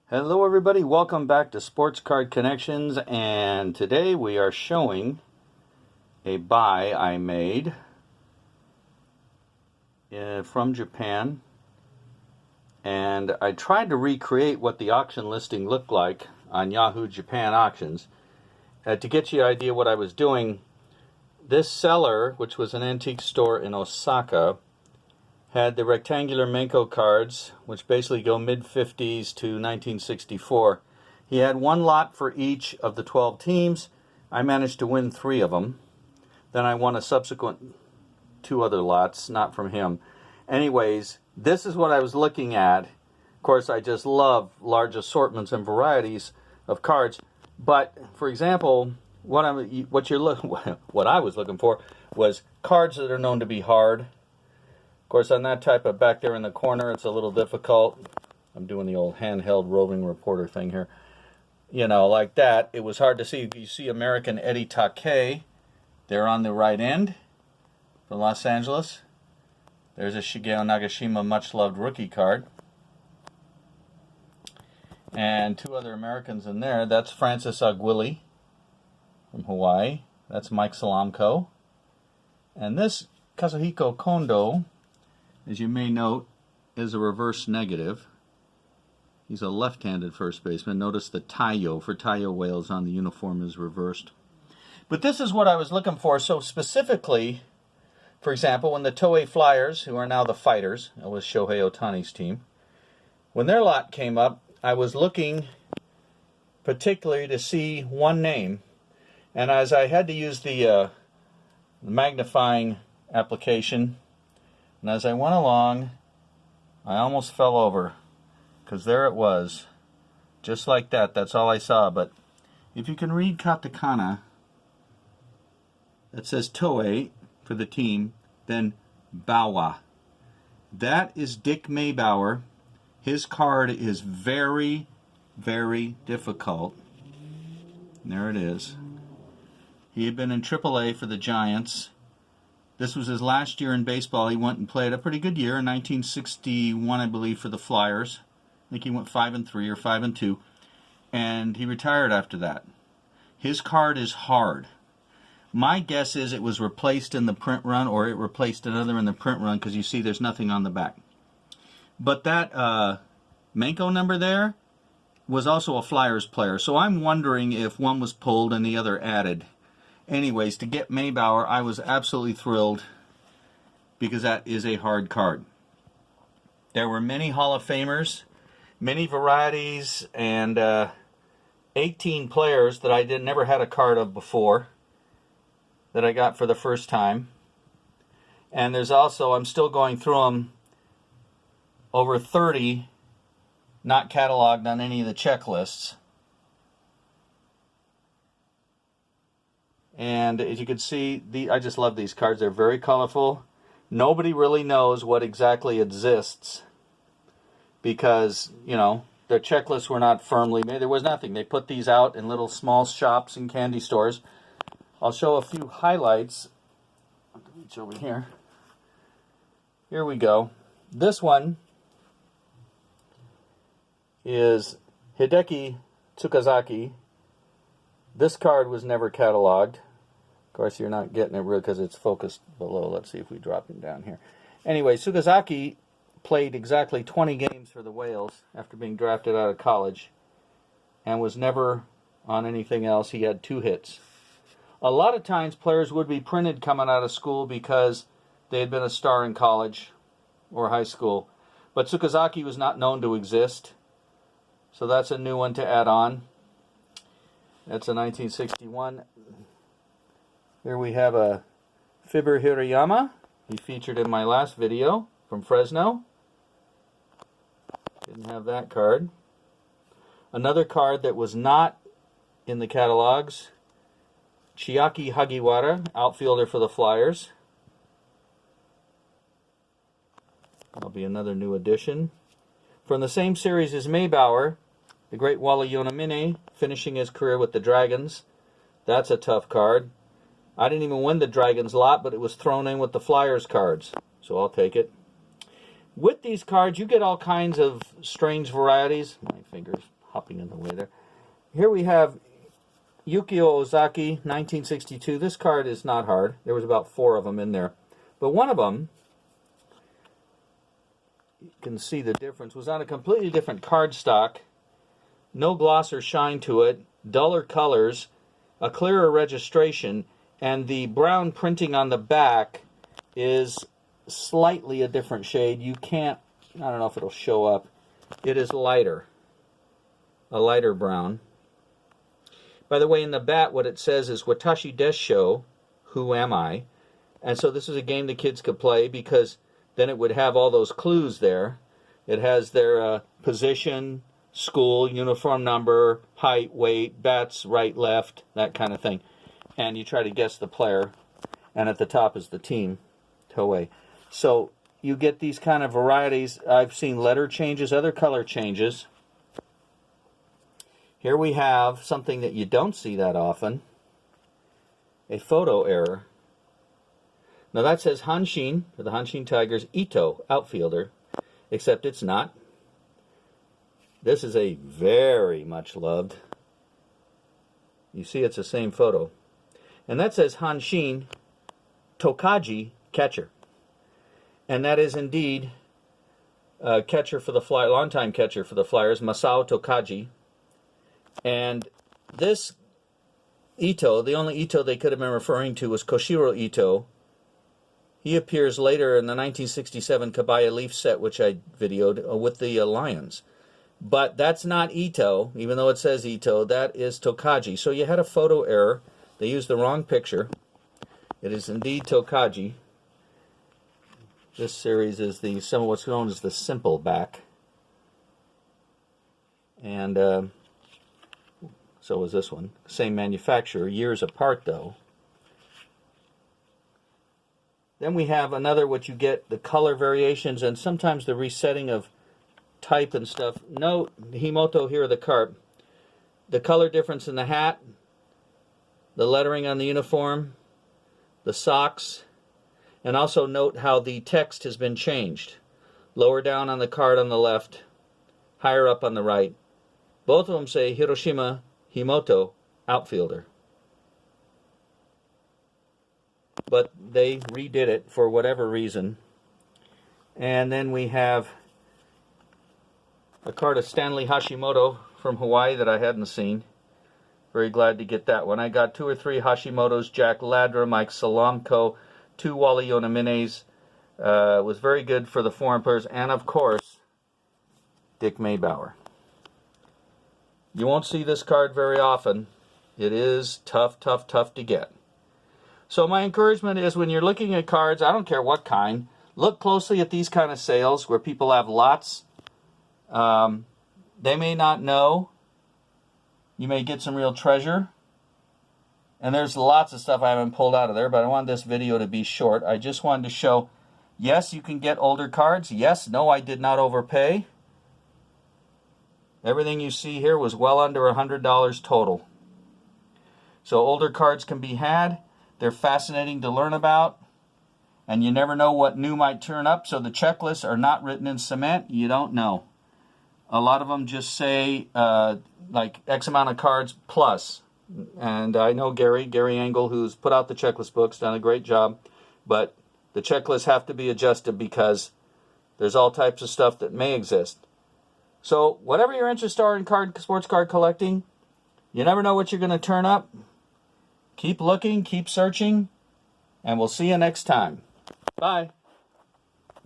Hello everybody, welcome back to Sports Card Connections, and today we are showing a buy I made from Japan, and I tried to recreate what the auction listing looked like on Yahoo Japan Auctions. To get you an idea what I was doing, this seller, which was an antique store in Osaka, had the rectangular Menko cards, which basically go mid-50s to 1964. He had one lot for each of the 12 teams. I managed to win 3 of them. Then I won a subsequent 2 other lots, not from him. Anyways, this is what I was looking at. Of course, I just love large assortments and varieties of cards. But, for example, what I was looking for was cards that are known to be hard. Of course, on that type of back there in the corner, it's a little difficult. I'm doing the old handheld roving reporter thing here. You know, like that. It was hard to see. You see American Eddie Take there on the right end for Los Angeles. There's a Shigeo Nagashima much-loved rookie card. And 2 other Americans in there. That's Francis Aguili from Hawaii. That's Mike Salamko. And this Kazuhiko Kondo, as you may note, is a reverse negative. He's a left-handed first baseman. Notice the Taiyo for Taiyo whales on the uniform is reversed. But this is what I was looking for. So specifically, for example, when the Toei Flyers, who are now the Fighters, that was Shohei Ohtani's team, when their lot came up, I was looking particularly to see one name. And as I had to use the magnifying application, and as I went along, I almost fell over, because there it was, just like that. That's all I saw. But if you can read katakana, it says Toei for the team, then Bawa. That is Dick Maybauer. His card is very, very difficult. And there it is. He had been in AAA for the Giants. This was his last year in baseball. He went and played a pretty good year in 1961, I believe, for the Flyers. I think he went 5-3 or 5-2, and he retired after that. His card is hard. My guess is it was replaced in the print run, or it replaced another in the print run, because you see there's nothing on the back. But that Menko number there was also a Flyers player, so I'm wondering if one was pulled and the other added. Anyways, to get Maybauer, I was absolutely thrilled, because that is a hard card. There were many Hall of Famers, many varieties, and 18 players that I never had a card of before that I got for the first time. And there's also, I'm still going through them, over 30 not cataloged on any of the checklists. And as you can see, I just love these cards. They're very colorful. Nobody really knows what exactly exists because, you know, their checklists were not firmly made. There was nothing. They put these out in little small shops and candy stores. I'll show a few highlights. I'll reach over here. Here we go. This one is Hideki Tsukazaki. This card was never cataloged. Of course, you're not getting it real because it's focused below. Let's see if we drop him down here. Anyway, Tsukazaki played exactly 20 games for the Whales after being drafted out of college and was never on anything else. He had 2 hits. A lot of times players would be printed coming out of school because they had been a star in college or high school. But Tsukazaki was not known to exist. So that's a new one to add on. That's a 1961. Here we have a Fibber Hirayama. He featured in my last video from Fresno. Didn't have that card. Another card that was not in the catalogs, Chiaki Hagiwara, outfielder for the Flyers. That'll be another new addition. From the same series as Maybauer, the great Wally Yonamine, finishing his career with the Dragons. That's a tough card. I didn't even win the Dragons lot, but it was thrown in with the Flyers cards, so I'll take it. With these cards, you get all kinds of strange varieties. My finger's hopping in the way there. Here we have Yukio Ozaki, 1962. This card is not hard. There was about 4 of them in there. But one of them, you can see the difference, was on a completely different card stock. No gloss or shine to it, duller colors, a clearer registration, and the brown printing on the back is slightly a different shade. You can't, I don't know if it'll show up. It is lighter, a lighter brown. By the way, in the bat, what it says is Watashi Desho, who am I? And so this is a game the kids could play because then it would have all those clues there. It has their position, school, uniform number, height, weight, bats, right, left, that kind of thing. And you try to guess the player. And at the top is the team, Toei. So you get these kind of varieties. I've seen letter changes, other color changes. Here we have something that you don't see that often, a photo error. Now that says Hanshin, for the Hanshin Tigers, Ito, outfielder, except it's not. This is a very much loved. You see it's the same photo. And that says Hanshin Tokaji, catcher. And that is indeed catcher for the Flyers, longtime catcher for the Flyers, Masao Tokaji. And this Ito, the only Ito they could have been referring to was Koshiro Ito. He appears later in the 1967 Kabaya Leaf set, which I videoed, with the Lions. But that's not Ito, even though it says Ito. That is Tokaji. So you had a photo error. They used the wrong picture. It is indeed Tokaji. This series is what's known as the simple back. And so is this one. Same manufacturer, years apart though. Then we have another, what you get, the color variations and sometimes the resetting of type and stuff. Note, Himoto here, the carp. The color difference in the hat, the lettering on the uniform, the socks, and also note how the text has been changed. Lower down on the card on the left, higher up on the right. Both of them say Hiroshima Himoto, outfielder. But they redid it for whatever reason. And then we have a card of Stanley Hashimoto from Hawaii that I hadn't seen. Very glad to get that one. I got 2 or 3 Hashimoto's, Jack Ladra, Mike Salamko, 2 Wally Yonamines. It was very good for the foreign players. And of course, Dick Maybauer. You won't see this card very often. It is tough, tough, tough to get. So my encouragement is when you're looking at cards, I don't care what kind, look closely at these kind of sales where people have lots. They may not know. You may get some real treasure. And there's lots of stuff I haven't pulled out of there, but I wanted this video to be short. I just wanted to show, yes, you can get older cards. Yes, no, I did not overpay. Everything you see here was well under $100 total. So older cards can be had. They're fascinating to learn about. And you never know what new might turn up. So the checklists are not written in cement. You don't know. A lot of them just say like X amount of cards plus. And I know Gary Engel, who's put out the checklist books, done a great job. But the checklists have to be adjusted because there's all types of stuff that may exist. So whatever your interests are in sports card collecting, you never know what you're going to turn up. Keep looking, keep searching, and we'll see you next time. Bye.